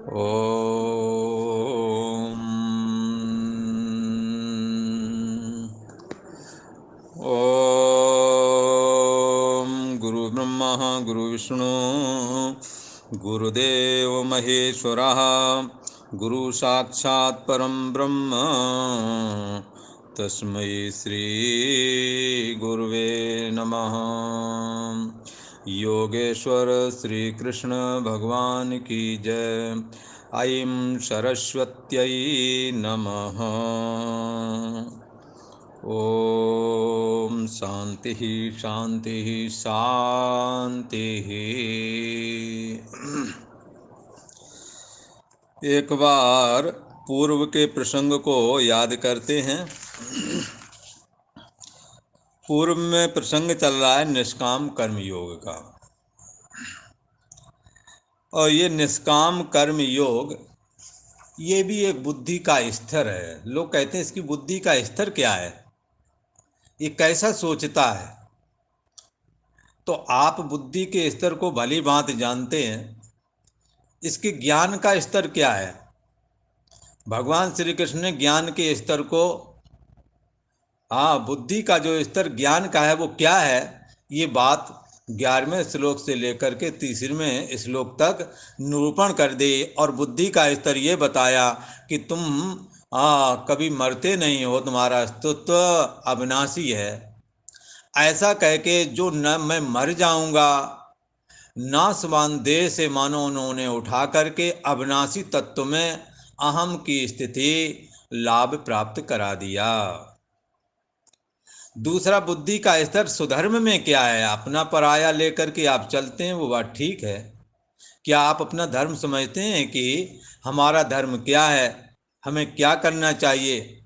ओम ओम गुरु ब्रह्मा गुरु विष्णु गुरुदेव महेश्वरः गुरु साक्षात् परम ब्रह्म तस्मै श्री गुरुवे नमः। योगेश्वर श्री कृष्ण भगवान की जय। ऐं सरस्वत्यै नमः। ओम शांति शांति शांति। एक बार पूर्व के प्रसंग को याद करते हैं। पूर्व में प्रसंग चल रहा है निष्काम कर्म योग का, और ये निष्काम कर्म योग ये भी एक बुद्धि का स्तर है। लोग कहते हैं इसकी बुद्धि का स्तर क्या है, ये कैसा सोचता है। तो आप बुद्धि के स्तर को भली भांति जानते हैं, इसके ज्ञान का स्तर क्या है। भगवान श्री कृष्ण ने ज्ञान के स्तर को, बुद्धि का जो स्तर ज्ञान का है वो क्या है, ये बात 11वें श्लोक से लेकर के 30वें श्लोक तक निरूपण कर दी। और बुद्धि का स्तर ये बताया कि तुम कभी मरते नहीं हो, तुम्हारा अस्तित्व अविनाशी है। ऐसा कह के जो न मैं मर जाऊंगा, नाशवान देह से मानो उन्होंने उठा करके अविनाशी तत्व में अहम की स्थिति लाभ प्राप्त करा दिया। दूसरा, बुद्धि का स्तर सुधर्म में क्या है। अपना पराया लेकर के आप चलते हैं, वो बात ठीक है। क्या आप अपना धर्म समझते हैं कि हमारा धर्म क्या है, हमें क्या करना चाहिए।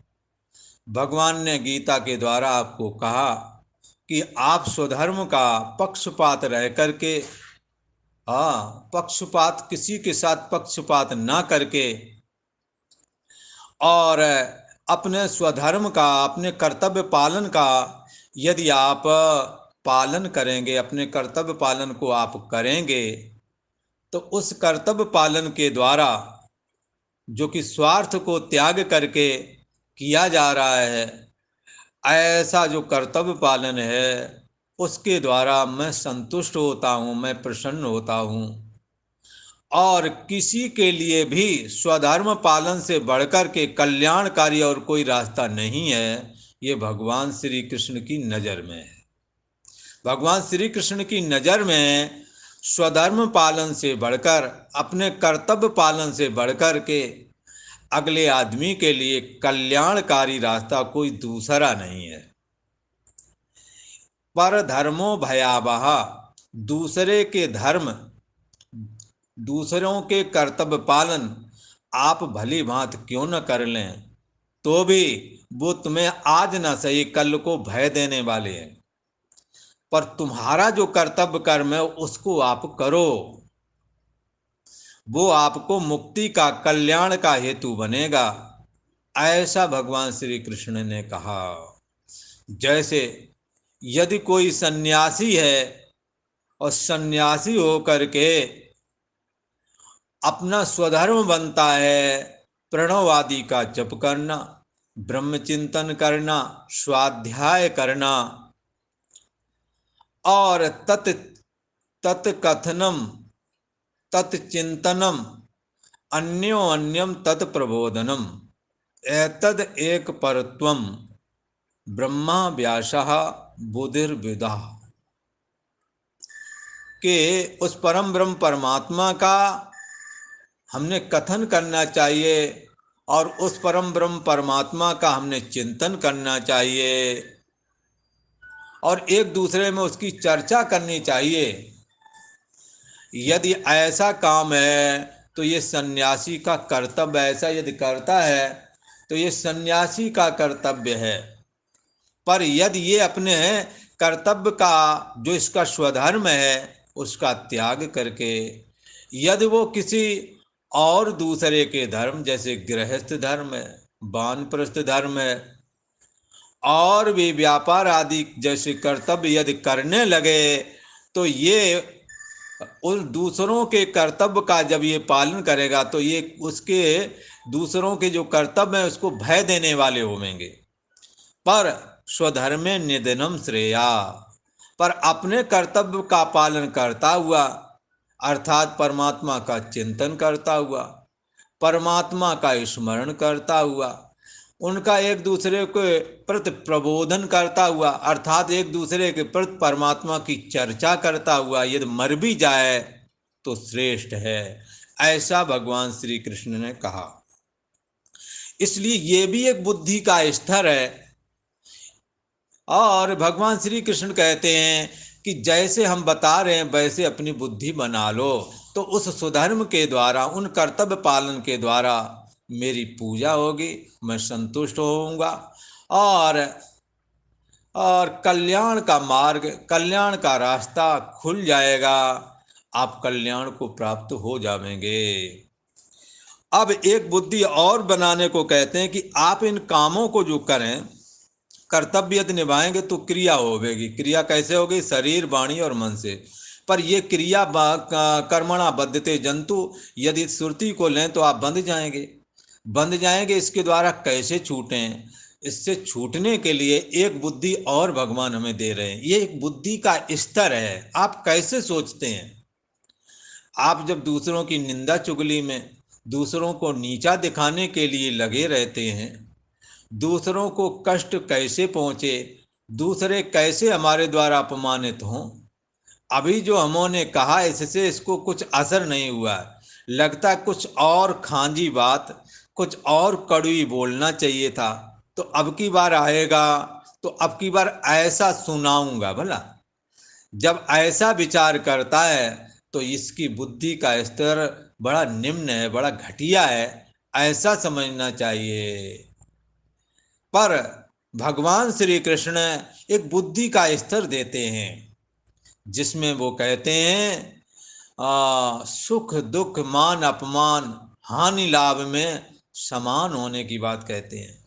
भगवान ने गीता के द्वारा आपको कहा कि आप स्वधर्म का पक्षपात रह करके, पक्षपात किसी के साथ पक्षपात ना करके, और अपने स्वधर्म का, अपने कर्तव्य पालन का यदि आप पालन करेंगे, अपने कर्तव्य पालन को आप करेंगे, तो उस कर्तव्य पालन के द्वारा जो कि स्वार्थ को त्याग करके किया जा रहा है, ऐसा जो कर्तव्य पालन है उसके द्वारा मैं संतुष्ट होता हूँ, मैं प्रसन्न होता हूँ। और किसी के लिए भी स्वधर्म पालन से बढ़कर के कल्याणकारी और कोई रास्ता नहीं है, ये भगवान श्री कृष्ण की नज़र में है। भगवान श्री कृष्ण की नज़र में स्वधर्म पालन से बढ़कर, अपने कर्तव्य पालन से बढ़कर के अगले आदमी के लिए कल्याणकारी रास्ता कोई दूसरा नहीं है। पर धर्मो भयावह, दूसरे के धर्म, दूसरों के कर्तव्य पालन आप भली भांति क्यों न कर लें, तो भी वो तुम्हें आज ना सही कल को भय देने वाले हैं। पर तुम्हारा जो कर्तव्य कर्म है उसको आप करो, वो आपको मुक्ति का, कल्याण का हेतु बनेगा। ऐसा भगवान श्री कृष्ण ने कहा। जैसे यदि कोई सन्यासी है और सन्यासी होकर के अपना स्वधर्म बनता है प्रणव आदि का जप करना, ब्रह्मचिंतन करना, स्वाध्याय करना, और तत्कथनम तत्चिंतनम अन्योन्यम तत्प्रबोधनम एतद एक परत्वम ब्रह्मा व्यासः बुधिर्विदा, के उस परम ब्रह्म परमात्मा का हमने कथन करना चाहिए और उस परम ब्रह्म परमात्मा का हमने चिंतन करना चाहिए और एक दूसरे में उसकी चर्चा करनी चाहिए। यदि ऐसा काम है तो ये सन्यासी का कर्तव्य, ऐसा यदि करता है तो ये सन्यासी का कर्तव्य है। पर यदि ये अपने कर्तव्य का, जो इसका स्वधर्म है, उसका त्याग करके यदि वो किसी और दूसरे के धर्म, जैसे गृहस्थ धर्म है, वानप्रस्थ धर्म है, और भी व्यापार आदि जैसे कर्तव्य यदि करने लगे, तो ये उन दूसरों के कर्तव्य का जब ये पालन करेगा तो ये उसके दूसरों के जो कर्तव्य है उसको भय देने वाले होंगे। पर स्वधर्मे निधनम श्रेया, पर अपने कर्तव्य का पालन करता हुआ अर्थात परमात्मा का चिंतन करता हुआ, परमात्मा का स्मरण करता हुआ, उनका एक दूसरे के प्रति प्रबोधन करता हुआ अर्थात एक दूसरे के प्रति परमात्मा की चर्चा करता हुआ यदि मर भी जाए तो श्रेष्ठ है, ऐसा भगवान श्री कृष्ण ने कहा। इसलिए ये भी एक बुद्धि का स्तर है। और भगवान श्री कृष्ण कहते हैं कि जैसे हम बता रहे हैं वैसे अपनी बुद्धि बना लो, तो उस सुधर्म के द्वारा, उन कर्तव्य पालन के द्वारा मेरी पूजा होगी, मैं संतुष्ट होऊंगा और कल्याण का मार्ग, कल्याण का रास्ता खुल जाएगा, आप कल्याण को प्राप्त हो जाएंगे। अब एक बुद्धि और बनाने को कहते हैं कि आप इन कामों को जो करें, कर्तव्य यदि निभाएंगे तो क्रिया होगी। क्रिया कैसे होगी? शरीर, वाणी और मन से। पर ये क्रिया कर्मणा बद्धते जंतु, यदि श्रुति को लें तो आप बंध जाएंगे। इसके द्वारा कैसे छूटें? इससे छूटने के लिए एक बुद्धि और भगवान हमें दे रहे हैं। ये एक बुद्धि का स्तर है। आप कैसे सोचते हैं? आप जब दूसरों की निंदा चुगली में, दूसरों को नीचा दिखाने के लिए लगे रहते हैं, दूसरों को कष्ट कैसे पहुँचे, दूसरे कैसे हमारे द्वारा अपमानित हों, अभी जो हमने कहा इससे इसको कुछ असर नहीं हुआ, लगता कुछ और खांजी बात, कुछ और कड़वी बोलना चाहिए था, तो अब की बार आएगा तो अब की बार ऐसा सुनाऊंगा। भला जब ऐसा विचार करता है तो इसकी बुद्धि का स्तर बड़ा निम्न है, बड़ा घटिया है, ऐसा समझना चाहिए। पर भगवान श्री कृष्ण एक बुद्धि का स्तर देते हैं जिसमें वो कहते हैं सुख दुख मान अपमान हानि लाभ में समान होने की बात कहते हैं।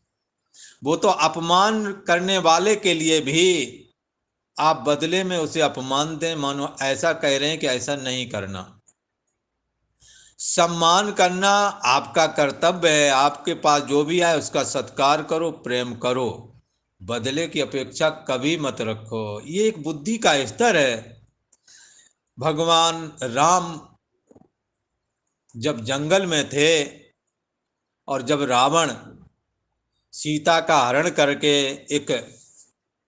वो तो अपमान करने वाले के लिए भी आप बदले में उसे अपमान दें, मानो ऐसा कह रहे हैं कि ऐसा नहीं करना। सम्मान करना आपका कर्तव्य है, आपके पास जो भी आए उसका सत्कार करो, प्रेम करो, बदले की अपेक्षा कभी मत रखो। ये एक बुद्धि का स्तर है। भगवान राम जब जंगल में थे और जब रावण सीता का हरण करके एक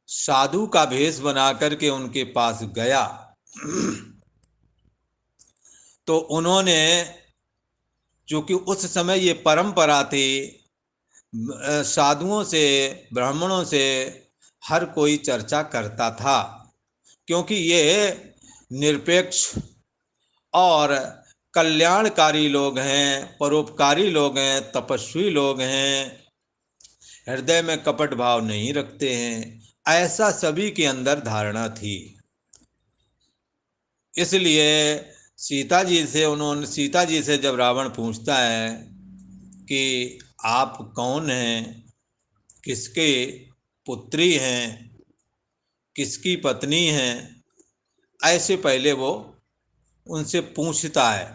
साधु का भेष बना करके उनके पास गया तो उन्होंने, चूंकि उस समय ये परंपरा थी, साधुओं से, ब्राह्मणों से हर कोई चर्चा करता था, क्योंकि ये निरपेक्ष और कल्याणकारी लोग हैं, परोपकारी लोग हैं, तपस्वी लोग हैं, हृदय में कपट भाव नहीं रखते हैं, ऐसा सभी के अंदर धारणा थी। इसलिए सीता जी से जब रावण पूछता है कि आप कौन हैं, किसके पुत्री हैं, किसकी पत्नी हैं, ऐसे पहले वो उनसे पूछता है।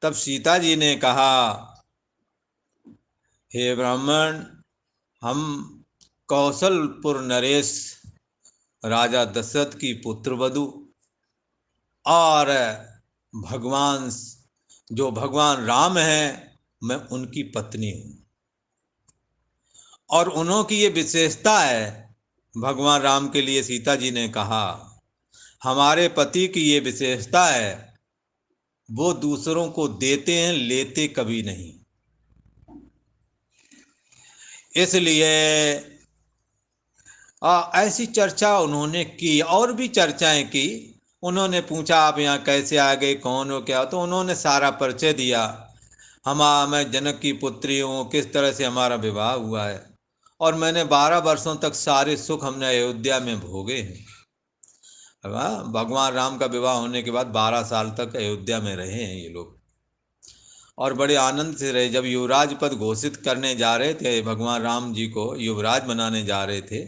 तब सीता जी ने कहा, हे ब्राह्मण, हम कौशलपुर नरेश राजा दशरथ की पुत्र वधू और भगवान राम हैं, मैं उनकी पत्नी हूँ। और उन्हों की ये विशेषता है, भगवान राम के लिए सीता जी ने कहा, हमारे पति की ये विशेषता है, वो दूसरों को देते हैं, लेते कभी नहीं। इसलिए ऐसी चर्चा उन्होंने की और भी चर्चाएं की। उन्होंने पूछा आप यहाँ कैसे आ गए, कौन हो, क्या हो, तो उन्होंने सारा परिचय दिया। मैं जनक की पुत्री हूँ, किस तरह से हमारा विवाह हुआ है, और मैंने 12 वर्षों तक सारे सुख हमने अयोध्या में भोगे हैं। भगवान राम का विवाह होने के बाद 12 साल तक अयोध्या में रहे हैं ये लोग, और बड़े आनंद से रहे। जब युवराज पद घोषित करने जा रहे थे, भगवान राम जी को युवराज बनाने जा रहे थे,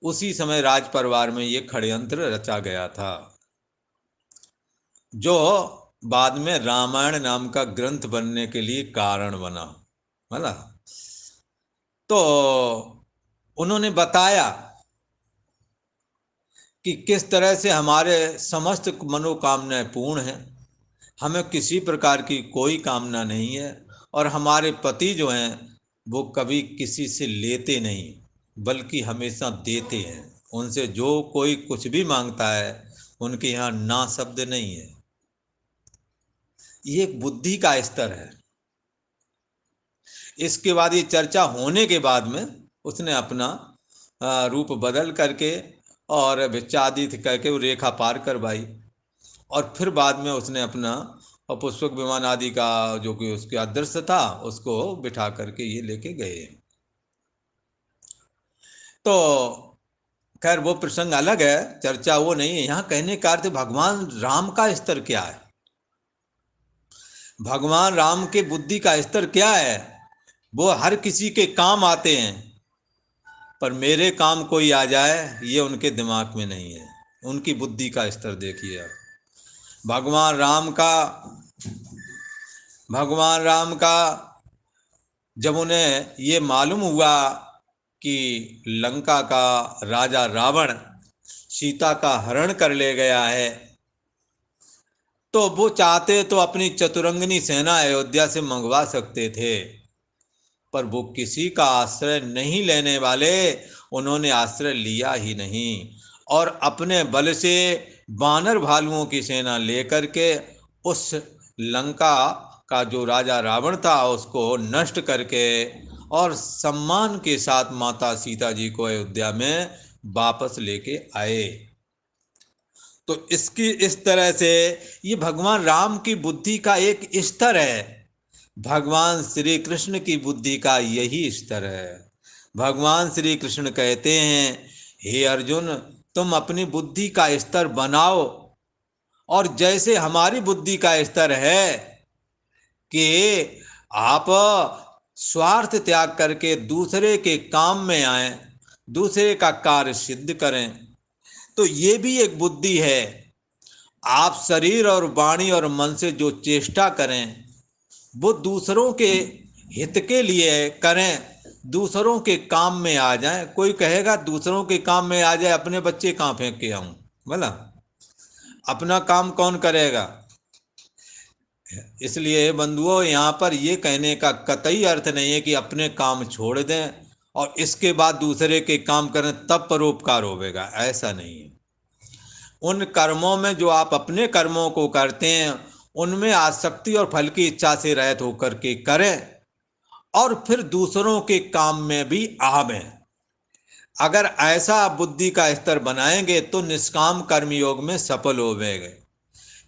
उसी समय राज परिवार में ये षड्यंत्र रचा गया था। जो बाद में रामायण नाम का ग्रंथ बनने के लिए कारण बना, है ना। तो उन्होंने बताया कि किस तरह से हमारे समस्त मनोकामनाएं पूर्ण हैं, हमें किसी प्रकार की कोई कामना नहीं है, और हमारे पति जो हैं वो कभी किसी से लेते नहीं बल्कि हमेशा देते हैं। उनसे जो कोई कुछ भी मांगता है उनके यहाँ ना शब्द नहीं है। ये एक बुद्धि का स्तर है। इसके बाद ये चर्चा होने के बाद में उसने अपना रूप बदल करके और भिक्षादित्य करके वो रेखा पार करवाई, और फिर बाद में उसने अपना और पुष्पक विमान आदि का जो कि उसके अदृश्य था उसको बिठा करके ये लेके गए। तो खैर वो प्रसंग अलग है, चर्चा वो नहीं है। यहाँ कहने का अर्थ भगवान राम का स्तर क्या है, भगवान राम के बुद्धि का स्तर क्या है। वो हर किसी के काम आते हैं, पर मेरे काम कोई आ जाए ये उनके दिमाग में नहीं है। उनकी बुद्धि का स्तर देखिए आप। भगवान राम का भगवान राम का जब उन्हें ये मालूम हुआ कि लंका का राजा रावण सीता का हरण कर ले गया है, तो वो चाहते तो अपनी चतुरंगनी सेना अयोध्या से मंगवा सकते थे, पर वो किसी का आश्रय नहीं लेने वाले। उन्होंने आश्रय लिया ही नहीं और अपने बल से बानर भालुओं की सेना लेकर के उस लंका का जो राजा रावण था उसको नष्ट करके और सम्मान के साथ माता सीता जी को अयोध्या में वापस लेके आए। तो इसकी इस तरह से ये भगवान राम की बुद्धि का एक स्तर है, भगवान श्री कृष्ण की बुद्धि का यही स्तर है। भगवान श्री कृष्ण कहते हैं, हे अर्जुन तुम अपनी बुद्धि का स्तर बनाओ, और जैसे हमारी बुद्धि का स्तर है कि आप स्वार्थ त्याग करके दूसरे के काम में आए, दूसरे का कार्य सिद्ध करें, तो ये भी एक बुद्धि है। आप शरीर और वाणी और मन से जो चेष्टा करें वो दूसरों के हित के लिए करें, दूसरों के काम में आ जाए। कोई कहेगा दूसरों के काम में आ जाए, अपने बच्चे कहाँ फेंक के आऊं, बोला अपना काम कौन करेगा। इसलिए बंधुओं यहाँ पर ये कहने का कतई अर्थ नहीं है कि अपने काम छोड़ दें और इसके बाद दूसरे के काम करें तब परोपकार होगा, ऐसा नहीं है। उन कर्मों में जो आप अपने कर्मों को करते हैं उनमें आसक्ति और फल की इच्छा से रहित होकर के करें और फिर दूसरों के काम में भी आवें। अगर ऐसा आप बुद्धि का स्तर बनाएंगे तो निष्काम कर्मयोग में सफल होवेंगे।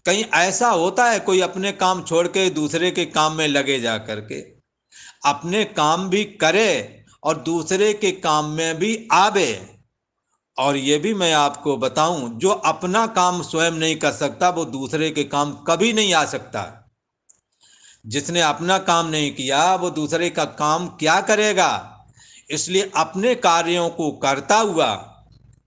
कहीं ऐसा होता है कोई अपने काम छोड़ के दूसरे के काम में लगे जा करके, अपने काम भी करे और दूसरे के काम में भी आवे। और ये भी मैं आपको बताऊं, जो अपना काम स्वयं नहीं कर सकता वो दूसरे के काम कभी नहीं आ सकता। जिसने अपना काम नहीं किया वो दूसरे का काम क्या करेगा। इसलिए अपने कार्यों को करता हुआ,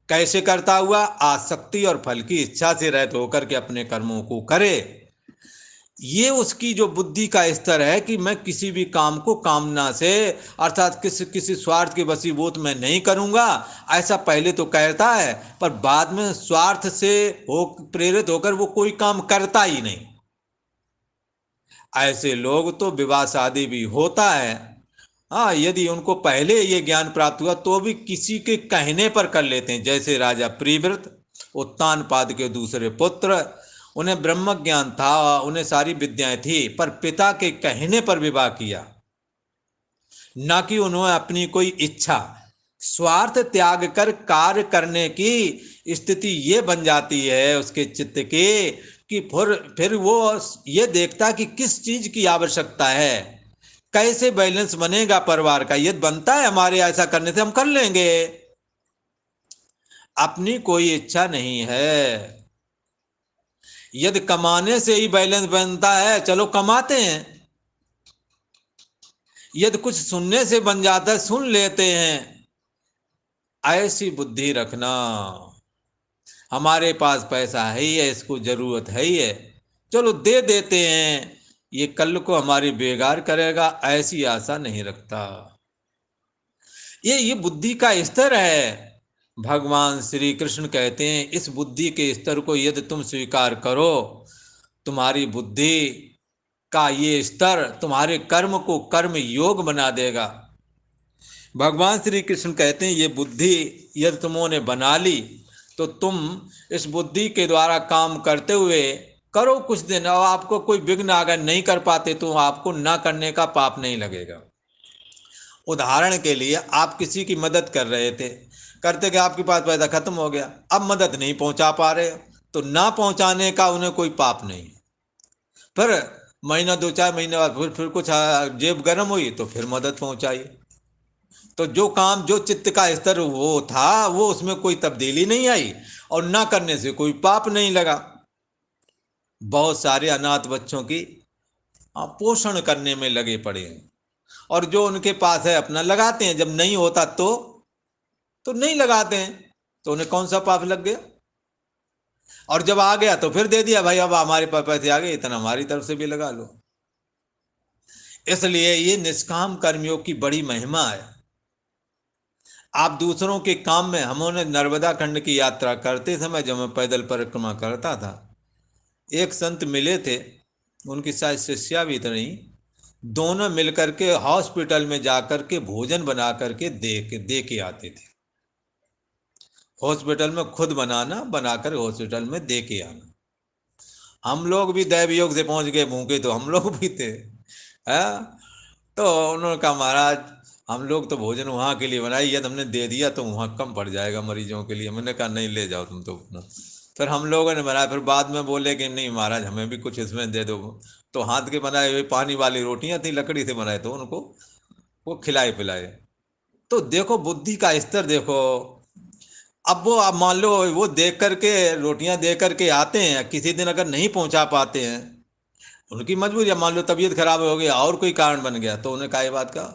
कैसे करता हुआ, आसक्ति और फल की इच्छा से रहित होकर के अपने कर्मों को करे। ये उसकी जो बुद्धि का स्तर है कि मैं किसी भी काम को कामना से अर्थात किसी स्वार्थ के वशीभूत में नहीं करूंगा, ऐसा पहले तो कहता है, पर बाद में स्वार्थ से हो प्रेरित होकर वो कोई काम करता ही नहीं। ऐसे लोग तो विवाह शादी भी होता है, हाँ, यदि उनको पहले ये ज्ञान प्राप्त हुआ तो भी किसी के कहने पर कर लेते हैं। जैसे राजा प्रिव्रत, उत्तानपाद के दूसरे पुत्र, उन्हें ब्रह्म ज्ञान था, उन्हें सारी विद्याएं थी, पर पिता के कहने पर विवाह किया, न कि उन्होंने अपनी कोई इच्छा। स्वार्थ त्याग कर कार्य करने की स्थिति ये बन जाती है उसके चित्त की कि फिर वो ये देखता कि किस चीज की आवश्यकता है, कैसे बैलेंस बनेगा परिवार का। यदि बनता है हमारे ऐसा करने से हम कर लेंगे, अपनी कोई इच्छा नहीं है। यदि कमाने से ही बैलेंस बनता है चलो कमाते हैं, यदि कुछ सुनने से बन जाता है सुन लेते हैं। ऐसी बुद्धि रखना, हमारे पास पैसा है ही है, इसको जरूरत है ही है, चलो दे देते हैं, ये कल को हमारी बेगार करेगा ऐसी आशा नहीं रखता। ये बुद्धि का स्तर है। भगवान श्री कृष्ण कहते हैं इस बुद्धि के स्तर को यदि तुम स्वीकार करो, तुम्हारी बुद्धि का ये स्तर तुम्हारे कर्म को कर्म योग बना देगा। भगवान श्री कृष्ण कहते हैं ये बुद्धि यदि तुमने बना ली तो तुम इस बुद्धि के द्वारा काम करते हुए करो कुछ दिन, और आपको कोई विघ्न अगर नहीं कर पाते तो आपको ना करने का पाप नहीं लगेगा। उदाहरण के लिए आप किसी की मदद कर रहे थे, करते कि आपके पास पैसा खत्म हो गया, अब मदद नहीं पहुंचा पा रहे हो, तो ना पहुंचाने का उन्हें कोई पाप नहीं। फिर महीना 2-4 महीने बाद फिर कुछ जेब गर्म हुई तो फिर मदद पहुंचाई। तो जो काम जो चित्त का स्तर वो था वो उसमें कोई तब्दीली नहीं आई और ना करने से कोई पाप नहीं लगा। बहुत सारे अनाथ बच्चों की पोषण करने में लगे पड़े हैं, और जो उनके पास है अपना लगाते हैं, जब नहीं होता तो नहीं लगाते हैं, तो उन्हें कौन सा पाप लग गया। और जब आ गया तो फिर दे दिया, भाई अब हमारे पास पैसे आ गए, इतना हमारी तरफ से भी लगा लो। इसलिए ये निष्काम कर्मियों की बड़ी महिमा है। आप दूसरों के काम में, हमने नर्मदा खंड की यात्रा करते समय जब मैं पैदल परिक्रमा करता था, एक संत मिले थे, उनकी शायद शिष्या भी तो नहीं, दोनों मिलकर के हॉस्पिटल में जाकर के भोजन बना करके दे के आते थे। हॉस्पिटल में खुद बनाना, बनाकर हॉस्पिटल में दे के आना। हम लोग भी दैव योग से पहुंच गए, भूखे तो हम लोग भी थे। तो उन्होंने कहा महाराज हम लोग तो भोजन वहाँ के लिए बनाई, यदि हमने दे दिया तो वहाँ कम पड़ जाएगा मरीजों के लिए। मैंने कहा नहीं, ले जाओ तुम तो अपना। फिर हम लोगों ने बनाया, फिर बाद में बोले कि नहीं महाराज हमें भी कुछ इसमें दे दो। तो हाथ के बनाए हुए पानी वाली रोटियां थी, लकड़ी से बनाए, तो उनको वो खिलाए पिलाए। तो देखो बुद्धि का स्तर देखो। अब वो आप मान लो वो देख करके रोटियां दे करके आते हैं, किसी दिन अगर नहीं पहुंचा पाते हैं, उनकी मजबूरी है, मान लो तबीयत खराब हो गई और कोई कारण बन गया, तो उन्हें कहा ये बात का,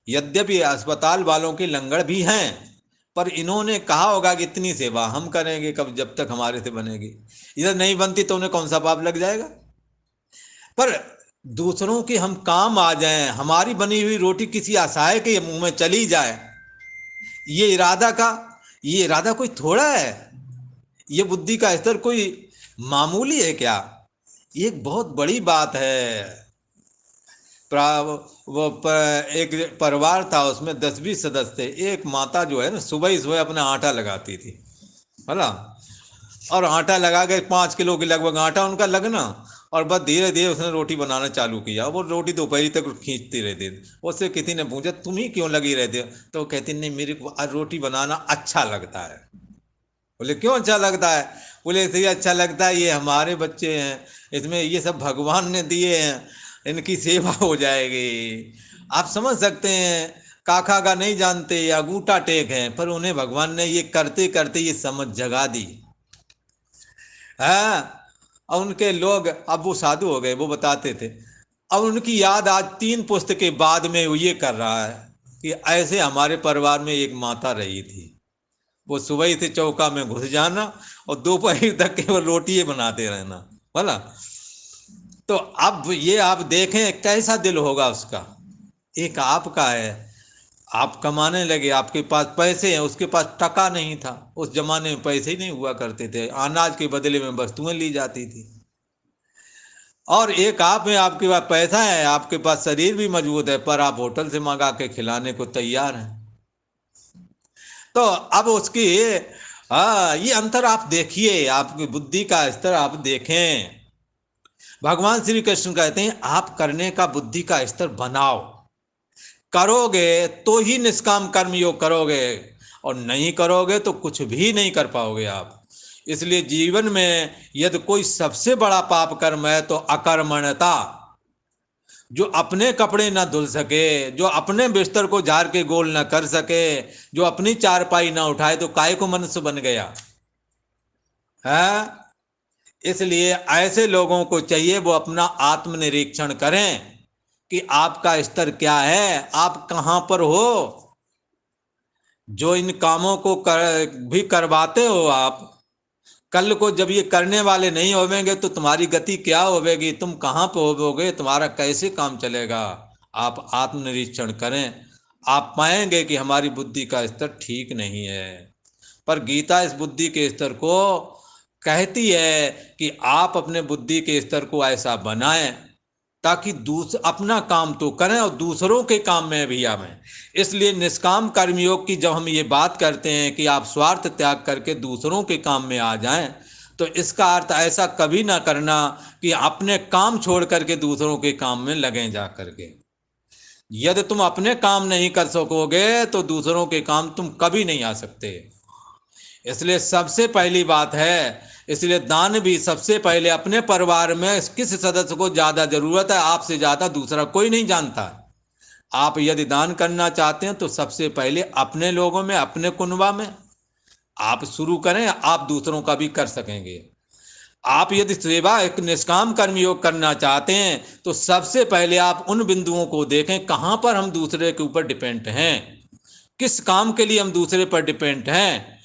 यद्यपि अस्पताल वालों की लंगड़ भी हैं, पर इन्होंने कहा होगा कि इतनी सेवा हम करेंगे कब, जब तक हमारे से बनेगी। इधर नहीं बनती तो उन्हें कौन सा पाप लग जाएगा। पर दूसरों के हम काम आ जाएं, हमारी बनी हुई रोटी किसी असहाय के मुंह में चली जाए, ये इरादा कोई थोड़ा है। ये बुद्धि का स्तर कोई मामूली है क्या? ये एक बहुत बड़ी बात है। एक परिवार था, उसमें 10-20 सदस्य थे। एक माता जो है ना सुबह ही सुबह अपना आटा लगाती थी, है, और आटा लगा के 5 किलो के लगभग आटा उनका लगना, और बस धीरे धीरे उसने रोटी बनाना चालू किया। वो रोटी दोपहर तक खींचती रहती थी। उससे किसी ने पूछा तुम ही क्यों लगी रहती हो, तो वो कहती नहीं मेरे को रोटी बनाना अच्छा लगता है। बोले क्यों अच्छा लगता है? बोले इसलिए अच्छा लगता है, ये हमारे बच्चे हैं, इसमें ये सब भगवान ने दिए हैं, इनकी सेवा हो जाएगी। आप समझ सकते हैं, काका का नहीं जानते या अंगूठा टेक है, पर उन्हें भगवान ने ये करते करते ये समझ जगा दी। हाँ, और उनके लोग, अब वो साधु हो गए, वो बताते थे, अब उनकी याद आज 3 पुस्त के बाद में वो ये कर रहा है कि ऐसे हमारे परिवार में एक माता रही थी, वो सुबह ही से चौका में घुस जाना और दोपहर तक केवल रोटी बनाते रहना, बोला। तो अब ये आप देखें कैसा दिल होगा उसका। एक आपका है, आप कमाने लगे, आपके पास पैसे हैं, उसके पास टका नहीं था। उस जमाने में पैसे ही नहीं हुआ करते थे, अनाज के बदले में वस्तुएं ली जाती थी। और एक आप में, आपके पास पैसा है, आपके पास शरीर भी मजबूत है, पर आप होटल से मंगा के खिलाने को तैयार हैं। तो अब उसकी, हाँ, ये अंतर आप देखिए, आपकी बुद्धि का स्तर आप देखें। भगवान श्री कृष्ण कहते हैं आप करने का बुद्धि का स्तर बनाओ, करोगे तो ही निष्काम कर्म योग करोगे, और नहीं करोगे तो कुछ भी नहीं कर पाओगे आप। इसलिए जीवन में यदि कोई सबसे बड़ा पाप कर्म है तो अकर्मण्यता। जो अपने कपड़े ना धुल सके, जो अपने बिस्तर को झाड़ के गोल ना कर सके, जो अपनी चारपाई ना उठाए, तो काय को मनुष्य बन गया है। इसलिए ऐसे लोगों को चाहिए वो अपना आत्मनिरीक्षण करें कि आपका स्तर क्या है, आप कहाँ पर हो। जो इन कामों को भी करवाते हो आप, कल को जब ये करने वाले नहीं होवेंगे तो तुम्हारी गति क्या होवेगी, तुम कहाँ पे होवोगे, तुम्हारा कैसे काम चलेगा। आप आत्मनिरीक्षण करें, आप पाएंगे कि हमारी बुद्धि का स्तर ठीक नहीं है। पर गीता इस बुद्धि के स्तर को कहती है कि आप अपने बुद्धि के स्तर को ऐसा बनाएं ताकि अपना काम तो करें और दूसरों के काम में भी आवें। इसलिए निष्काम कर्मयोग की जब हम ये बात करते हैं कि आप स्वार्थ त्याग करके दूसरों के काम में आ जाएं, तो इसका अर्थ ऐसा कभी ना करना कि अपने काम छोड़ करके दूसरों के काम में लगें जा करके। यदि तुम अपने काम नहीं कर सकोगे तो दूसरों के काम तुम कभी नहीं आ सकते। इसलिए सबसे पहली बात है, इसलिए दान भी सबसे पहले अपने परिवार में किस सदस्य को ज़्यादा ज़रूरत है, आपसे ज़्यादा दूसरा कोई नहीं जानता। आप यदि दान करना चाहते हैं तो सबसे पहले अपने लोगों में, अपने कुनबा में आप शुरू करें, आप दूसरों का भी कर सकेंगे। आप यदि सेवा एक निष्काम कर्मयोग करना चाहते हैं तो सबसे पहले आप उन बिंदुओं को देखें कहाँ पर हम दूसरे के ऊपर डिपेंड हैं, किस काम के लिए हम दूसरे पर डिपेंड हैं।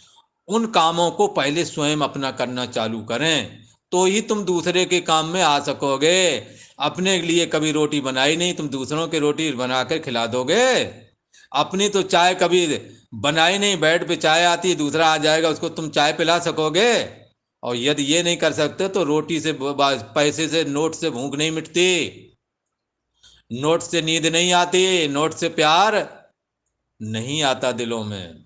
उन कामों को पहले स्वयं अपना करना चालू करें, तो ही तुम दूसरे के काम में आ सकोगे। अपने लिए कभी रोटी बनाई नहीं, तुम दूसरों की रोटी बना कर खिला दोगे। अपनी तो चाय कभी बनाई नहीं, बेड पे चाय आती है, दूसरा आ जाएगा उसको तुम चाय पिला सकोगे। और यदि ये नहीं कर सकते तो रोटी से, पैसे से, नोट से भूख नहीं मिटती, नोट से नींद नहीं आती, नोट से प्यार नहीं आता दिलों में।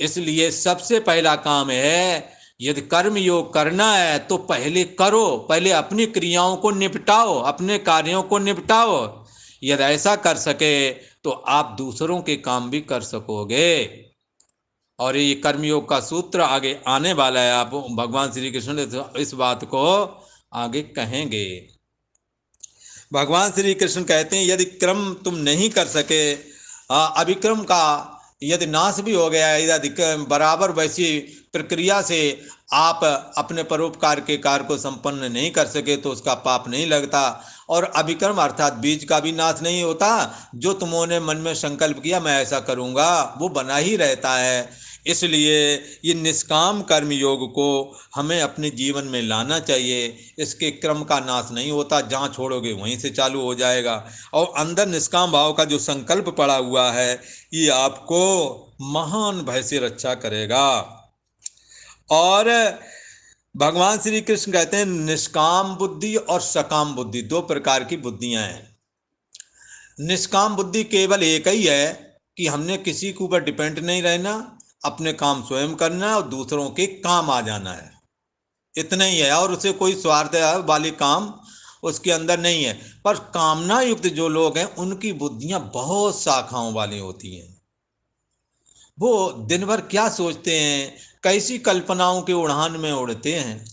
इसलिए सबसे पहला काम है, यदि कर्म योग करना है तो पहले करो, पहले अपनी क्रियाओं को निपटाओ, अपने कार्यों को निपटाओ। यदि ऐसा कर सके तो आप दूसरों के काम भी कर सकोगे। और ये कर्मयोग का सूत्र आगे आने वाला है, आप भगवान श्री कृष्ण इस बात को आगे कहेंगे। भगवान श्री कृष्ण कहते हैं यदि क्रम तुम नहीं कर सके, अभिक्रम का यदि नाश भी हो गया है, यदि बराबर वैसी प्रक्रिया से आप अपने परोपकार के कार्य को संपन्न नहीं कर सके तो उसका पाप नहीं लगता। और अभिक्रम अर्थात बीज का भी नाश नहीं होता। जो तुमने मन में संकल्प किया मैं ऐसा करूँगा, वो बना ही रहता है। इसलिए ये निष्काम कर्म योग को हमें अपने जीवन में लाना चाहिए। इसके क्रम का नाश नहीं होता, जहाँ छोड़ोगे वहीं से चालू हो जाएगा। और अंदर निष्काम भाव का जो संकल्प पड़ा हुआ है ये आपको महान भय से रक्षा करेगा। और भगवान श्री कृष्ण कहते हैं निष्काम बुद्धि और सकाम बुद्धि दो प्रकार की बुद्धियां हैं। निष्काम बुद्धि केवल एक ही है कि हमने किसी के ऊपर डिपेंड नहीं रहना, अपने काम स्वयं करना और दूसरों के काम आ जाना है, इतना ही है। और उसे कोई स्वार्थ वाले काम उसके अंदर नहीं है। पर कामना युक्त जो लोग हैं उनकी बुद्धियां बहुत शाखाओं वाली होती हैं। वो दिन भर क्या सोचते हैं, कैसी कल्पनाओं के उड़ान में उड़ते हैं,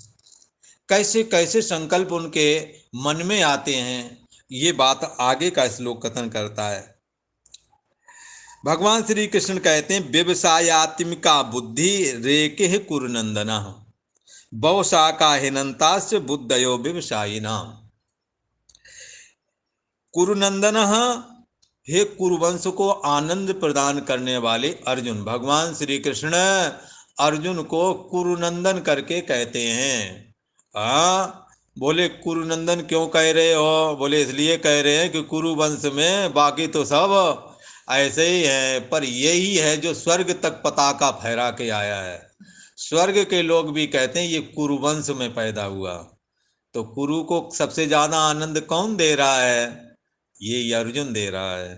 कैसे कैसे संकल्प उनके मन में आते हैं, ये बात आगे का श्लोक कथन करता है। भगवान श्री कृष्ण कहते हैं व्यवसायात्मिका बुद्धि रेके कुरुनंदना बहुशाखा हिनंताश्च बुद्धयो व्यवसायिना। कुरुनंदन, हे कुरुवंश को आनंद प्रदान करने वाले अर्जुन। भगवान श्री कृष्ण अर्जुन को कुरुनंदन करके कहते हैं। बोले कुरुनंदन क्यों कह रहे हो? बोले इसलिए कह रहे हैं कि कुरुवंश में बाकी तो सब ऐसे ही है, पर यही है जो स्वर्ग तक पताका फहरा के आया है। स्वर्ग के लोग भी कहते हैं ये कुरुवंश में पैदा हुआ। तो कुरु को सबसे ज्यादा आनंद कौन दे रहा है? ये अर्जुन दे रहा है।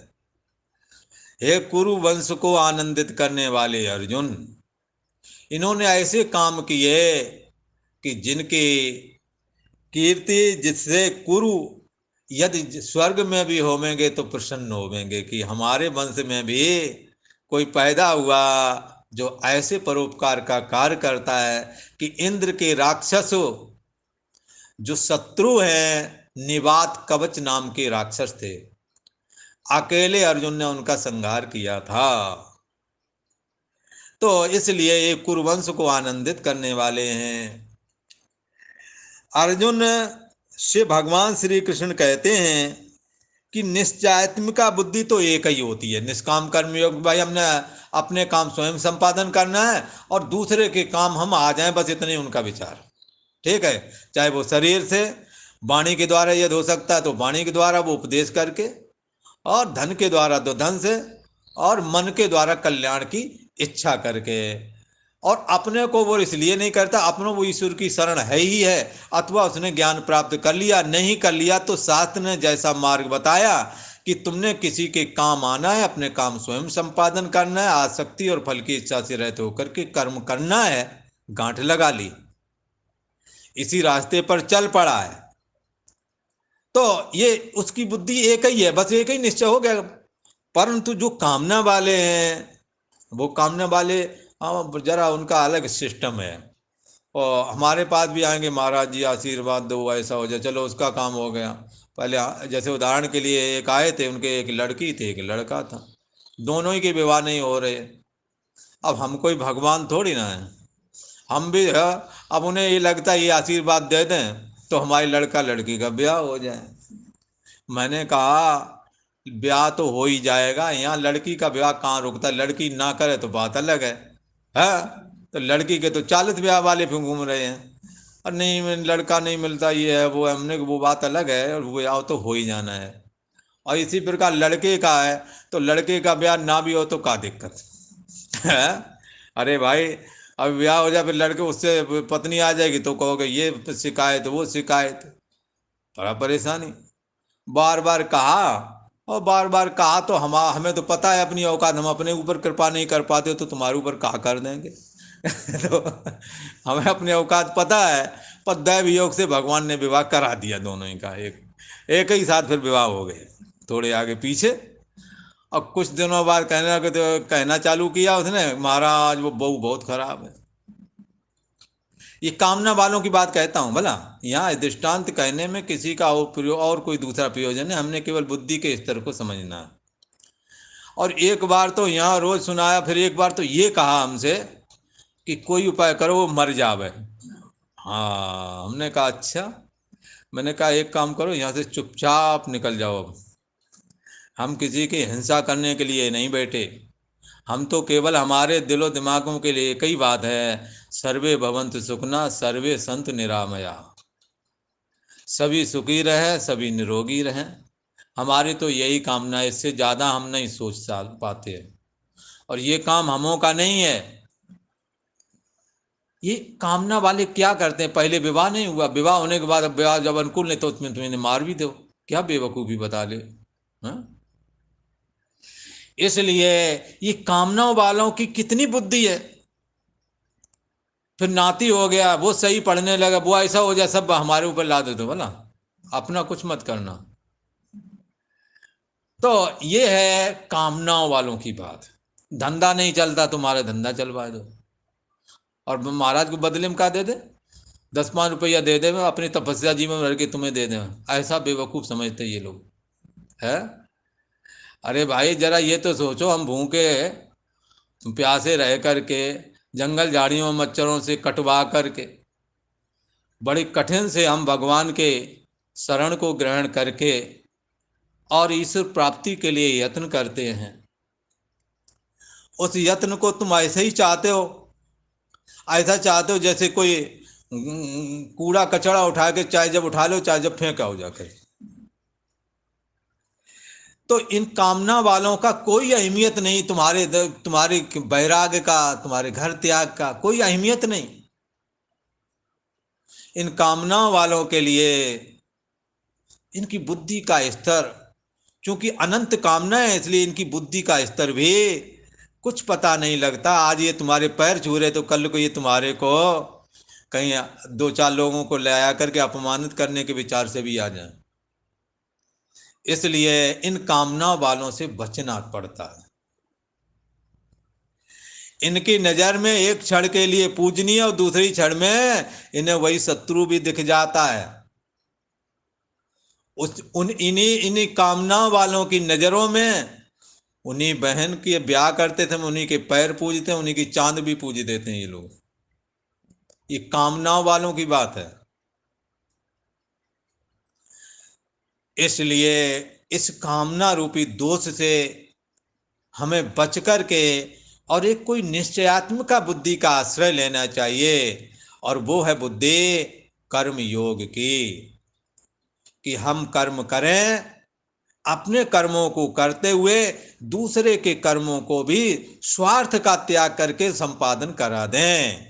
हे कुरु वंश को आनंदित करने वाले अर्जुन, इन्होंने ऐसे काम किए कि जिनकी कीर्ति, जिससे कुरु यदि स्वर्ग में भी होवेंगे तो प्रसन्न होवेंगे कि हमारे वंश में भी कोई पैदा हुआ जो ऐसे परोपकार का कार्य करता है कि इंद्र के राक्षस जो शत्रु हैं, निवात कवच नाम के राक्षस थे, अकेले अर्जुन ने उनका संहार किया था। तो इसलिए ये कुरुवंश को आनंदित करने वाले हैं। अर्जुन से भगवान श्री कृष्ण कहते हैं कि निश्चयात्मिका बुद्धि तो एक ही होती है। निष्काम कर्मयोग भाई हमने अपने काम स्वयं संपादन करना है और दूसरे के काम हम आ जाएं, बस इतने ही उनका विचार। ठीक है, चाहे वो शरीर से, वाणी के द्वारा यदि हो सकता है तो वाणी के द्वारा वो उपदेश करके, और धन के द्वारा तो धन से, और मन के द्वारा कल्याण की इच्छा करके। और अपने को वो इसलिए नहीं करता, अपनों वो ईश्वर की शरण है ही है, अथवा उसने ज्ञान प्राप्त कर लिया, नहीं कर लिया तो शास्त्र ने जैसा मार्ग बताया कि तुमने किसी के काम आना है, अपने काम स्वयं संपादन करना है, आसक्ति और फल की इच्छा से रहते होकर के कर्म करना है, गांठ लगा ली, इसी रास्ते पर चल पड़ा है। तो ये उसकी बुद्धि एक ही है, बस एक ही निश्चय हो गया। परंतु जो कामना वाले हैं, वो कामना वाले, जरा उनका अलग सिस्टम है। और हमारे पास भी आएंगे, महाराज जी आशीर्वाद दो, ऐसा हो जाए, चलो उसका काम हो गया। पहले जैसे उदाहरण के लिए एक आए थे, उनके एक लड़की थी एक लड़का था, दोनों ही के विवाह नहीं हो रहे। अब हम कोई भगवान थोड़ी ना है, हम भी है। अब उन्हें ये लगता है ये आशीर्वाद दे दें तो हमारी लड़का लड़की का ब्याह हो जाए। मैंने कहा ब्याह तो हो ही जाएगा, यहाँ लड़की का ब्याह कहाँ रुकता है, लड़की ना करे तो बात अलग है। तो लड़की के तो 40 ब्याह वाले फिर घूम रहे हैं, और नहीं लड़का नहीं मिलता, ये है वो है, हमने वो बात अलग है, और वो ब्याह तो हो ही जाना है। और इसी प्रकार लड़के का है, तो लड़के का ब्याह ना भी हो तो क्या दिक्कत है। अरे भाई, अब ब्याह हो जाए फिर लड़के उससे पत्नी आ जाएगी तो कहोगे ये शिकायत वो शिकायत, बड़ा परेशानी। बार बार कहा, और बार बार कहा तो हमें तो पता है अपनी औकात, हम अपने ऊपर कृपा नहीं कर पाते तो तुम्हारे ऊपर कहा कर देंगे। तो हमें अपनी औकात पता है। पर दैव योग से भगवान ने विवाह करा दिया दोनों ही का, एक एक ही साथ फिर विवाह हो गए, थोड़े आगे पीछे। अब कुछ दिनों बाद कहने लगे, तो कहना चालू किया उसने, महाराज वो बहू बहुत खराब है। ये कामना वालों की बात कहता हूं भला, यहाँ दृष्टांत कहने में किसी का और कोई दूसरा प्रयोजन है, हमने केवल बुद्धि के स्तर को समझना है। और एक बार तो यहाँ रोज सुनाया, फिर एक बार तो ये कहा हमसे कि कोई उपाय करो वो मर जावे। हाँ, हमने कहा अच्छा। मैंने कहा एक काम करो, यहाँ से चुपचाप निकल जाओ अब। हम किसी की हिंसा करने के लिए नहीं बैठे, हम तो केवल हमारे दिलो दिमागों के लिए एक ही बात है, सर्वे भवन्तु सुखना सर्वे संतु निरामया। सभी सुखी रहें, सभी निरोगी रहें, हमारी तो यही कामना है, इससे ज़्यादा हम नहीं सोच पाते। और ये काम हमों का नहीं है। ये कामना वाले क्या करते हैं, पहले विवाह नहीं हुआ, विवाह होने के बाद अब विवाह जब अनुकूल नहीं तो उसमें तुम्हें मार भी दो, क्या बेवकूफ़ी बता ले। हाँ, इसलिए ये कामना वालों की कितनी बुद्धि है। फिर नाती हो गया, वो सही पढ़ने लगा, वो ऐसा हो जाए, सब हमारे ऊपर ला दे दो भला, अपना कुछ मत करना। तो ये है कामनाओं वालों की बात। धंधा नहीं चलता, तुम्हारा धंधा चलवा दो, और महाराज को बदले में क्या दे दे, 10-5 रुपया दे दे, मैं अपनी तपस्या जीवन भर के तुम्हें दे दे, ऐसा बेवकूफ़ समझते ये लोग है। अरे भाई जरा ये तो सोचो, हम भूखे प्यासे रह करके, जंगल झाड़ियों मच्छरों से कटवा करके, बड़ी कठिन से हम भगवान के शरण को ग्रहण करके और ईश्वर प्राप्ति के लिए यत्न करते हैं। उस यत्न को तुम ऐसे ही चाहते हो, ऐसा चाहते हो जैसे कोई कूड़ा कचड़ा उठा के, चाहे जब उठा लो चाहे जब फेंका हो जाकर। तो इन कामना वालों का कोई अहमियत नहीं, तुम्हारे वैराग्य का, तुम्हारे घर त्याग का कोई अहमियत नहीं। इन कामना वालों के लिए इनकी बुद्धि का स्तर, क्योंकि अनंत कामना है इसलिए इनकी बुद्धि का स्तर भी कुछ पता नहीं लगता। आज ये तुम्हारे पैर छू रहे तो कल को ये तुम्हारे को कहीं 2-4 लोगों को ले आया करके अपमानित करने के विचार से भी आ जाए। इसलिए इन कामना वालों से बचना पड़ता है। इनकी नज़र में एक क्षण के लिए पूजनीय और दूसरी क्षण में इन्हें वही शत्रु भी दिख जाता है। उस उन इन्हीं इन्हीं कामना वालों की नज़रों में उन्हीं बहन के ब्याह करते थे, उन्हीं के पैर पूजते हैं, उन्हीं की चांद भी पूज देते हैं ये लोग। ये कामना वालों की बात है। इसलिए इस कामना रूपी दोष से हमें बच कर के और एक कोई निश्चयात्मक बुद्धि का आश्रय लेना चाहिए, और वो है बुद्धि कर्म योग की, कि हम कर्म करें, अपने कर्मों को करते हुए दूसरे के कर्मों को भी स्वार्थ का त्याग करके संपादन करा दें।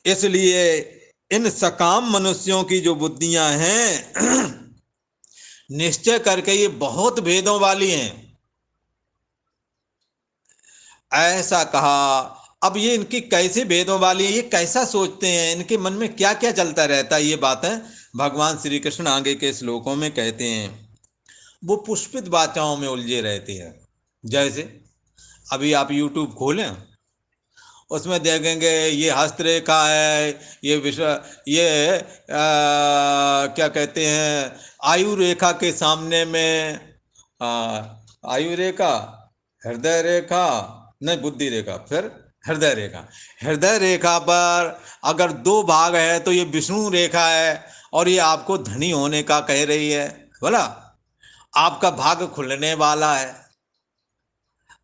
इसलिए इन सकाम मनुष्यों की जो बुद्धियां हैं निश्चय करके ये बहुत भेदों वाली हैं, ऐसा कहा। अब ये इनकी कैसे भेदों वाली है, ये कैसा सोचते हैं, इनके मन में क्या क्या चलता रहता है, ये बातें भगवान श्री कृष्ण आगे के श्लोकों में कहते हैं। वो पुष्पित वाचाओं में उलझे रहते हैं। जैसे अभी आप YouTube खोलें, उसमें देखेंगे ये हस्तरेखा है, ये विश्व, ये क्या कहते हैं, आयु रेखा के सामने में आयु रेखा, हृदय रेखा, नहीं बुद्धि रेखा, फिर हृदय रेखा। हृदय रेखा पर अगर दो भाग है तो ये विष्णु रेखा है, और ये आपको धनी होने का कह रही है, बोला आपका भाग खुलने वाला है।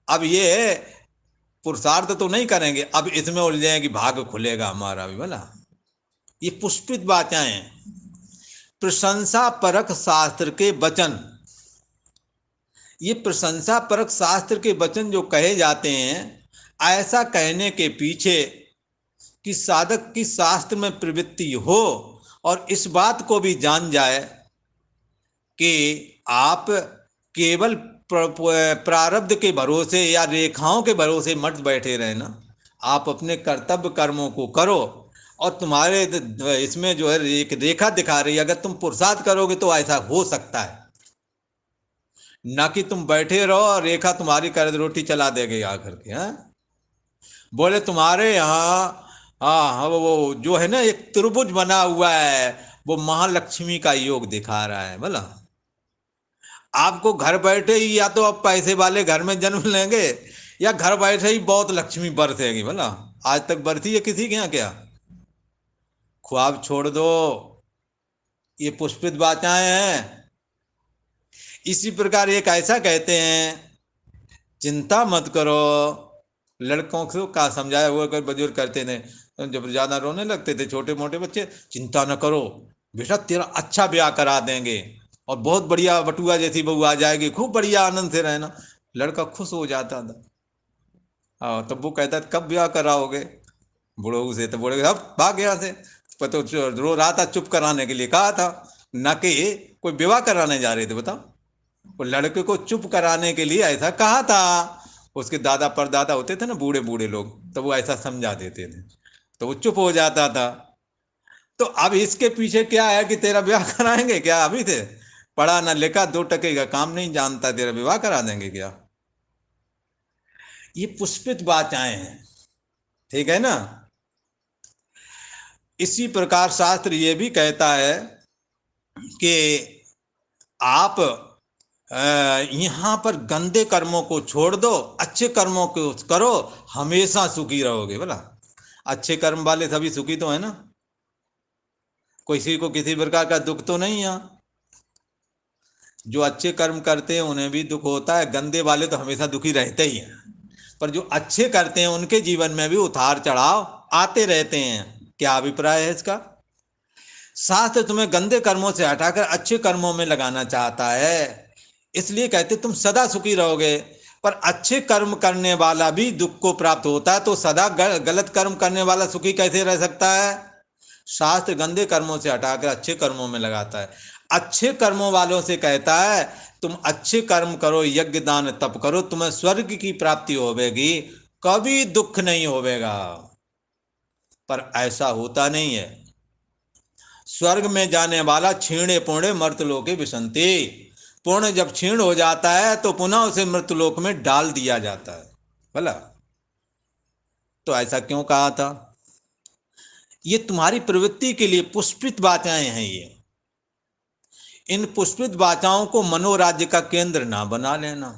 अब ये पुरुषार्थ तो नहीं करेंगे, अब इसमें उलझे कि भाग खुलेगा हमारा भी, बोला ये पुष्पित वाचाएं, प्रशंसा परक शास्त्र के वचन। ये प्रशंसा परक शास्त्र के वचन जो कहे जाते हैं, ऐसा कहने के पीछे कि साधक की शास्त्र में प्रवृत्ति हो और इस बात को भी जान जाए कि आप केवल प्रारब्ध के भरोसे या रेखाओं के भरोसे मत बैठे रहना, आप अपने कर्तव्य कर्मों को करो, और तुम्हारे इसमें जो है एक रेखा दिखा रही है, अगर तुम पुरुषार्थ करोगे तो ऐसा हो सकता है, ना कि तुम बैठे रहो और रेखा तुम्हारी कर रोटी चला देगी आकर के। हाँ, बोले तुम्हारे यहाँ, हाँ हाँ, वो जो है ना एक त्रिभुज बना हुआ है, वो महालक्ष्मी का योग दिखा रहा है। बोला आपको घर बैठे ही या तो आप पैसे वाले घर में जन्म लेंगे, या घर बैठे ही बहुत लक्ष्मी बरसेगी। बोला आज तक बरसी है किसी के यहाँ क्या? ख्वाब छोड़ दो, ये पुष्पित वाचाएं हैं। इसी प्रकार एक ऐसा कहते हैं, चिंता मत करो। लड़कों को का समझाया हुआ कर बुजुर्ग करते थे, जब ज्यादा रोने लगते थे छोटे मोटे बच्चे, चिंता न करो बेटा, तेरा अच्छा ब्याह करा देंगे और बहुत बढ़िया बटुआ जैसी बहू आ जाएगी, खूब बढ़िया आनंद से रहना। लड़का खुश हो जाता था। हाँ, तब वो कहता था कब ब्याह कराओगे? बुढ़ऊ से तो बोले अब भाग यहाँ से। पर तो रो रहा था, चुप कराने के लिए कहा था, न कि कोई विवाह कराने जा रहे थे। बताओ, वो लड़के को चुप कराने के लिए ऐसा कहा था। उसके दादा परदादा होते थे ना बूढ़े बूढ़े लोग, तो वो ऐसा समझा देते थे, तो वो चुप हो जाता था। तो अब इसके पीछे क्या है कि तेरा ब्याह कराएंगे क्या? अभी थे पढ़ा ना लिखा, 2 टके का काम नहीं जानता, तेरा विवाह करा देंगे क्या? ये पुष्पित वाचाएं हैं, ठीक है ना। इसी प्रकार शास्त्र ये भी कहता है कि आप यहाँ पर गंदे कर्मों को छोड़ दो, अच्छे कर्मों को करो, हमेशा सुखी रहोगे। बोला अच्छे कर्म वाले सभी सुखी तो है ना, किसी को किसी प्रकार का दुख तो नहीं है। जो अच्छे कर्म करते हैं उन्हें भी दुख होता है, गंदे वाले तो हमेशा दुखी रहते ही हैं। पर जो अच्छे करते हैं उनके जीवन में भी उतार चढ़ाव आते रहते हैं। क्या अभिप्राय है इसका? शास्त्र तुम्हें गंदे कर्मों से हटाकर अच्छे कर्मों में लगाना चाहता है, इसलिए कहते तुम सदा सुखी रहोगे। पर अच्छे कर्म करने वाला भी दुख को प्राप्त होता है, तो सदा गलत कर्म करने वाला सुखी कैसे रह सकता है? शास्त्र गंदे कर्मों से हटाकर अच्छे कर्मों में लगाता है। अच्छे कर्मों वालों से कहता है तुम अच्छे कर्म करो, यज्ञ दान तप करो, तुम्हें स्वर्ग की प्राप्ति होगी, कभी दुख नहीं होगा। पर ऐसा होता नहीं है। स्वर्ग में जाने वाला क्षीणे पुण्य मर्तलोके विसंति, पुण्य जब क्षीण हो जाता है तो पुनः उसे मृतलोक में डाल दिया जाता है। बोला तो ऐसा क्यों कहा था? ये तुम्हारी प्रवृत्ति के लिए पुष्पित वाचाएं हैं। ये इन पुष्पित वाचाओं को मनोराज्य का केंद्र ना बना लेना।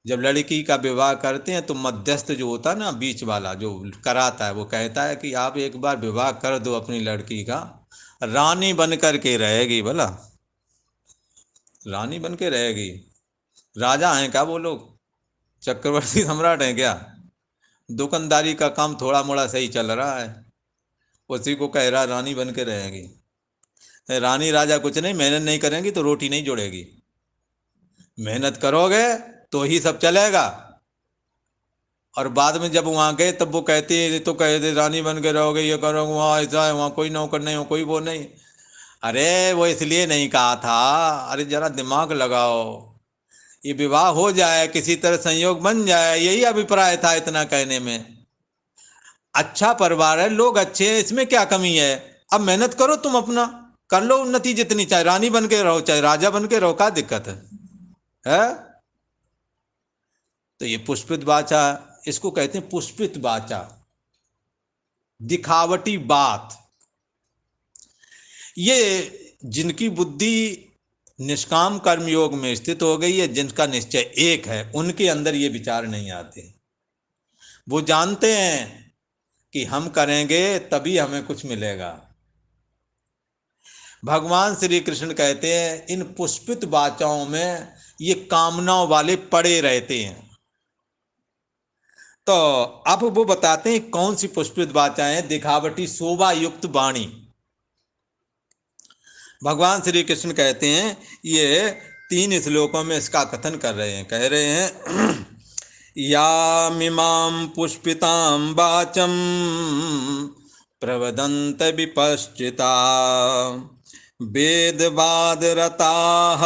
जब लड़की का विवाह करते हैं तो मध्यस्थ जो होता है ना, बीच वाला जो कराता है, वो कहता है कि आप एक बार विवाह कर दो अपनी लड़की का, रानी बन करके रहेगी। भला रानी बन के रहेगी, राजा हैं क्या वो लोग? चक्रवर्ती सम्राट है क्या? दुकानदारी का काम थोड़ा मोड़ा सही चल रहा है, उसी को कह रहा रानी बन के रहेगी। रानी राजा कुछ नहीं, मेहनत नहीं करेंगी तो रोटी नहीं जोड़ेगी। मेहनत करोगे तो ही सब चलेगा। और बाद में जब वहां गए तब वो कहते तो कहते रानी बन के रहोगे, ये करोगे, वहाँ ऐसा है, वहाँ कोई नौकर नहीं हो, कोई वो नहीं। अरे वो इसलिए नहीं कहा था, अरे जरा दिमाग लगाओ, ये विवाह हो जाए, किसी तरह संयोग बन जाए, यही अभिप्राय था इतना कहने में। अच्छा परिवार है, लोग अच्छे हैं, इसमें क्या कमी है? अब मेहनत करो, तुम अपना कर लो उन्नति जितनी, चाहे रानी बन के रहो चाहे राजा बन के रहो, क्या दिक्कत है? तो ये पुष्पित वाचा, इसको कहते हैं पुष्पित वाचा, दिखावटी बात। ये जिनकी बुद्धि निष्काम कर्म योग में स्थित हो गई है, जिनका निश्चय एक है, उनके अंदर ये विचार नहीं आते। वो जानते हैं कि हम करेंगे तभी हमें कुछ मिलेगा। भगवान श्री कृष्ण कहते हैं इन पुष्पित वाचाओं में ये कामनाओं वाले पड़े रहते हैं। तो अब वो बताते हैं कौन सी पुष्पित वाचाएं, दिखावटी शोभा युक्त वाणी। भगवान श्री कृष्ण कहते हैं, ये 3 श्लोकों में इसका कथन कर रहे हैं, कह रहे हैं यामिमां पुष्पितां वाचं प्रवदन्त विपश्चिता वेदवादरताः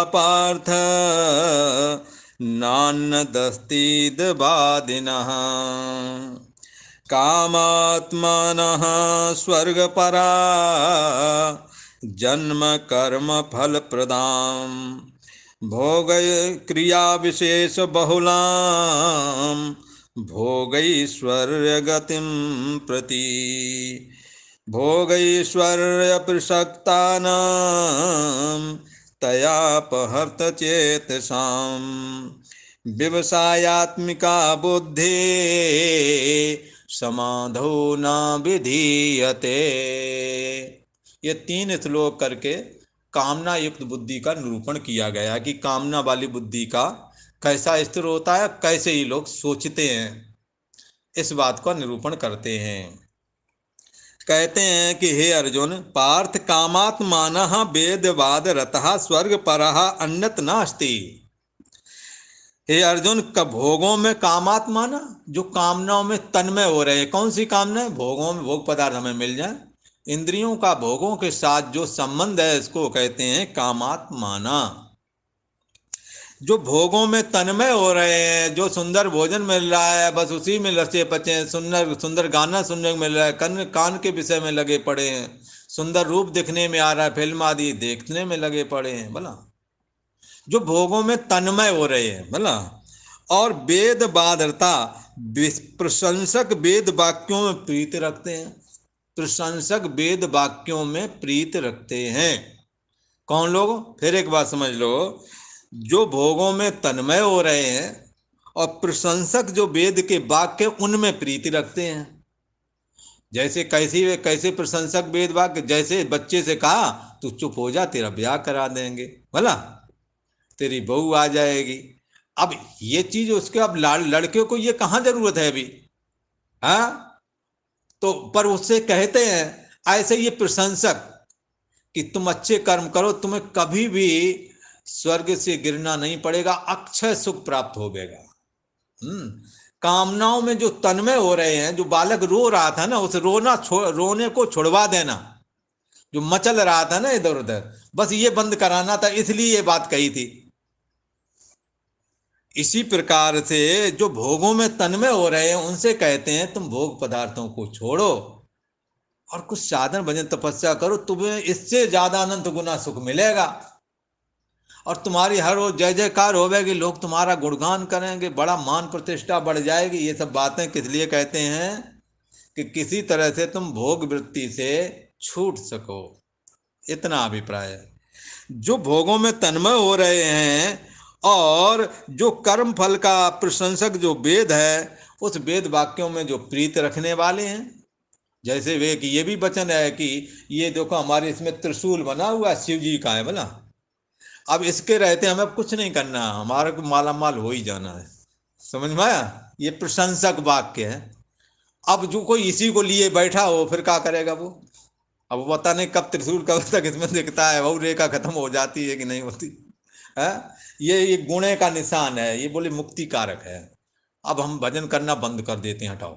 पार्थ नान्यदस्तीदवादिनः कामात्मनः स्वर्गपरा जन्म कर्म फल प्रदाम भोग क्रिया विशेष बहुलाम भोगैश्वर्य गतिम प्रति भोगैश्वर्य प्रसक्तानां तयापहर्त चेतसाम व्यवसायात्मिका बुद्धि समाधो न विधीयते। ये 3 श्लोक करके कामना युक्त बुद्धि का निरूपण किया गया कि कामना वाली बुद्धि का कैसा स्थिर होता है, कैसे ही लोग सोचते हैं, इस बात का निरूपण करते हैं। कहते हैं कि हे अर्जुन, पार्थ कामात्मानः वेदवाद रतः स्वर्ग परः अन्यत् नास्ति। हे अर्जुन, कब भोगों में कामात्माना, जो कामनाओं में तन्मय हो रहे हैं। कौन सी कामना? भोगों में, भोग पदार्थ हमें मिल जाए, इंद्रियों का भोगों के साथ जो संबंध है, इसको कहते हैं कामात्माना। जो भोगों में तन्मय हो रहे हैं, जो सुंदर भोजन मिल रहा है बस उसी में लचे पचे, सुंदर सुंदर गाना सुनने को मिल रहा है, कान के विषय में लगे पड़े हैं, सुंदर रूप दिखने में आ रहा है, फिल्म आदि देखने में लगे पड़े हैं, बोला जो भोगों में तन्मय हो रहे हैं, बोला। और वेद बाधरता, प्रशंसक वेद वाक्यों में प्रीति रखते हैं, प्रशंसक वेद वाक्यों में प्रीति रखते हैं। कौन लोग? फिर एक बात समझ लो, जो भोगों में तन्मय हो रहे हैं और प्रशंसक जो वेद के वाक्य उनमें प्रीति रखते हैं। जैसे कैसे प्रशंसक वेद वाक्य, जैसे बच्चे से कहा तू चुप हो जा, तेरा ब्याह करा देंगे, भला तेरी बहू आ जाएगी। अब ये चीज उसके, अब लड़के को ये कहाँ जरूरत है अभी, हाँ? तो पर उससे कहते हैं ऐसे ये प्रशंसक कि तुम अच्छे कर्म करो, तुम्हें कभी भी स्वर्ग से गिरना नहीं पड़ेगा, अक्षय सुख प्राप्त होगा। कामनाओं में जो तन्मय हो रहे हैं, जो बालक रो रहा था ना, उस रोने को छुड़वा देना, जो मचल रहा था ना इधर उधर, बस ये बंद कराना था, इसलिए ये बात कही थी। इसी प्रकार से जो भोगों में तन्मय हो रहे हैं उनसे कहते हैं तुम भोग पदार्थों को छोड़ो और कुछ साधन भजन तपस्या करो, तुम्हें इससे ज्यादा अनंत गुना सुख मिलेगा और तुम्हारी हर रोज जय जयकार होगी, लोग तुम्हारा गुणगान करेंगे, बड़ा मान प्रतिष्ठा बढ़ जाएगी। ये सब बातें किस लिए कहते हैं? कि किसी तरह से तुम भोग वृत्ति से छूट सको, इतना अभिप्राय है। जो भोगों में तन्मय हो रहे हैं और जो कर्म फल का प्रशंसक जो वेद है, उस वेद वाक्यों में जो प्रीत रखने वाले हैं, जैसे वे कि ये भी वचन है कि ये देखो हमारे इसमें त्रिशूल बना हुआ है, शिव जी का है, बोला अब इसके रहते हमें कुछ नहीं करना, हमारे को माला माल हो ही जाना है। समझ में आया? ये प्रशंसक वाक्य है। अब जो कोई इसी को लिए बैठा हो फिर क्या करेगा वो? अब पता नहीं कब त्रिशूल कब तक इसमें दिखता है, वो रेखा खत्म हो जाती है कि नहीं होती है। ये गुणे का निशान है, ये बोले मुक्ति कारक है। अब हम भजन करना बंद कर देते हैं, हटाओ,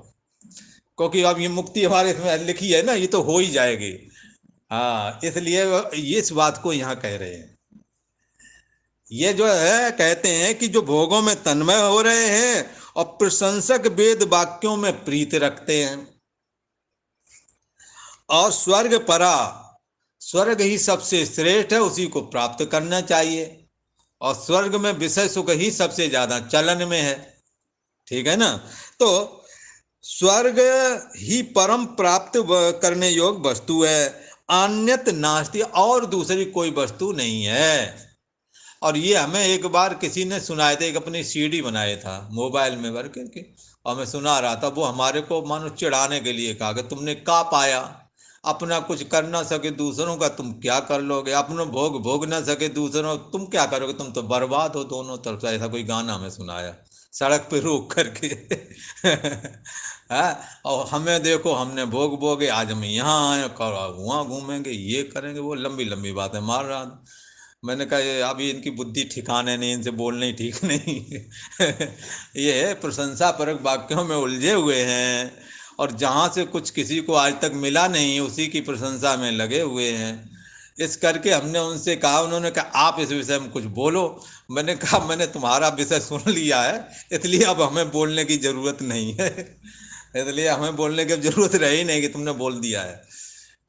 क्योंकि अब ये मुक्ति हमारे इसमें लिखी है ना, ये तो हो ही जाएगी। हाँ, इसलिए ये इस बात को यहाँ कह रहे हैं। ये जो है कहते हैं कि जो भोगों में तन्मय हो रहे हैं और प्रशंसक वेद वाक्यों में प्रीत रखते हैं, और स्वर्ग परा, स्वर्ग ही सबसे श्रेष्ठ है, उसी को प्राप्त करना चाहिए। और स्वर्ग में विषय सुख ही सबसे ज्यादा चलन में है। ठीक है ना? तो स्वर्ग ही परम प्राप्त करने योग वस्तु है, अन्यत नास्ति, और दूसरी कोई वस्तु नहीं है। और ये हमें एक बार किसी ने सुनाए थे, एक अपनी सीडी बनाया था मोबाइल में भर करके, और मैं सुना रहा था। वो हमारे को मानो चिढ़ाने के लिए कहा कि तुमने क्या पाया, अपना कुछ कर ना सके दूसरों का तुम क्या कर लोगे, अपना भोग भोग ना सके दूसरों तुम क्या करोगे, तुम तो बर्बाद हो दोनों तरफ से। ऐसा कोई गाना हमें सुनाया सड़क पे रोक करके। हाँ, और हमें देखो हमने भोग भोगे, आज हम यहाँ आए, कल वहाँ घूमेंगे, ये करेंगे, वो लंबी लंबी बातें मार रहा था। मैंने कहा ये अभी इनकी बुद्धि ठिकाने नहीं, इनसे बोलना ही ठीक नहीं। ये प्रशंसा परक वाक्यों में उलझे हुए हैं, और जहाँ से कुछ किसी को आज तक मिला नहीं उसी की प्रशंसा में लगे हुए हैं। इस करके हमने उनसे कहा, उन्होंने कहा आप इस विषय में कुछ बोलो। मैंने कहा मैंने तुम्हारा विषय सुन लिया है, इसलिए अब हमें बोलने की जरूरत नहीं है। इसलिए हमें बोलने की जरूरत रही नहीं कि तुमने बोल दिया है।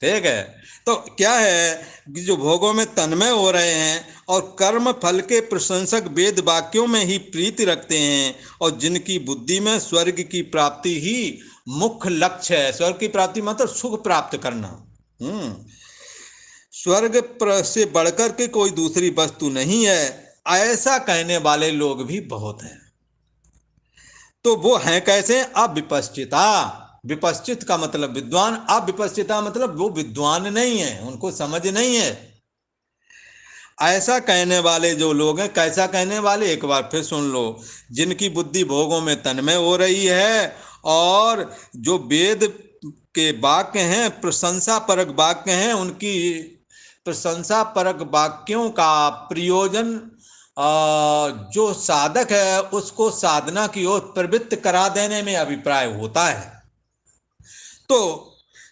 ठीक है? तो क्या है कि जो भोगों में तन्मय हो रहे हैं और कर्म फल के प्रशंसक वेद वाक्यों में ही प्रीति रखते हैं, और जिनकी बुद्धि में स्वर्ग की प्राप्ति ही मुख्य लक्ष्य है। स्वर्ग की प्राप्ति मतलब सुख प्राप्त करना। स्वर्ग से बढ़कर के कोई दूसरी वस्तु नहीं है, ऐसा कहने वाले लोग भी बहुत हैं। तो वो हैं कैसे? अविपश्चिता। विपश्चित का मतलब विद्वान, अविपश्चिता मतलब वो विद्वान नहीं है, उनको समझ नहीं है। ऐसा कहने वाले जो लोग हैं, कैसा कहने वाले, एक बार फिर सुन लो। जिनकी बुद्धि भोगों में तन्मय हो रही है, और जो वेद के वाक्य हैं, प्रशंसा परक वाक्य हैं, उनकी प्रशंसा परक वाक्यों का प्रयोजन जो साधक है उसको साधना की ओर प्रवृत्त करा देने में अभिप्राय होता है। तो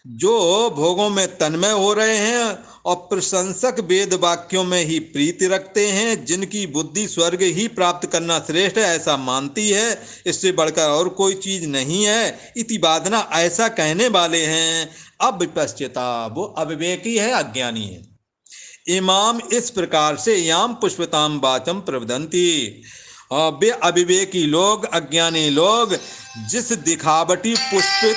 जो भोगों में तन्मय हो रहे हैं और प्रशंसक वेद वाक्यों में ही प्रीति रखते हैं, जिनकी बुद्धि स्वर्ग ही प्राप्त करना श्रेष्ठ है ऐसा मानती है, इससे बढ़कर और कोई चीज नहीं है, इति बाधना, ऐसा कहने वाले हैं अविपश्चिता, वो अविवेकी है, अज्ञानी है। इमाम इस प्रकार से याम पुष्पताम वाचम प्रवदंती, वे अविवेकी लोग, अज्ञानी लोग जिस दिखावटी पुष्पित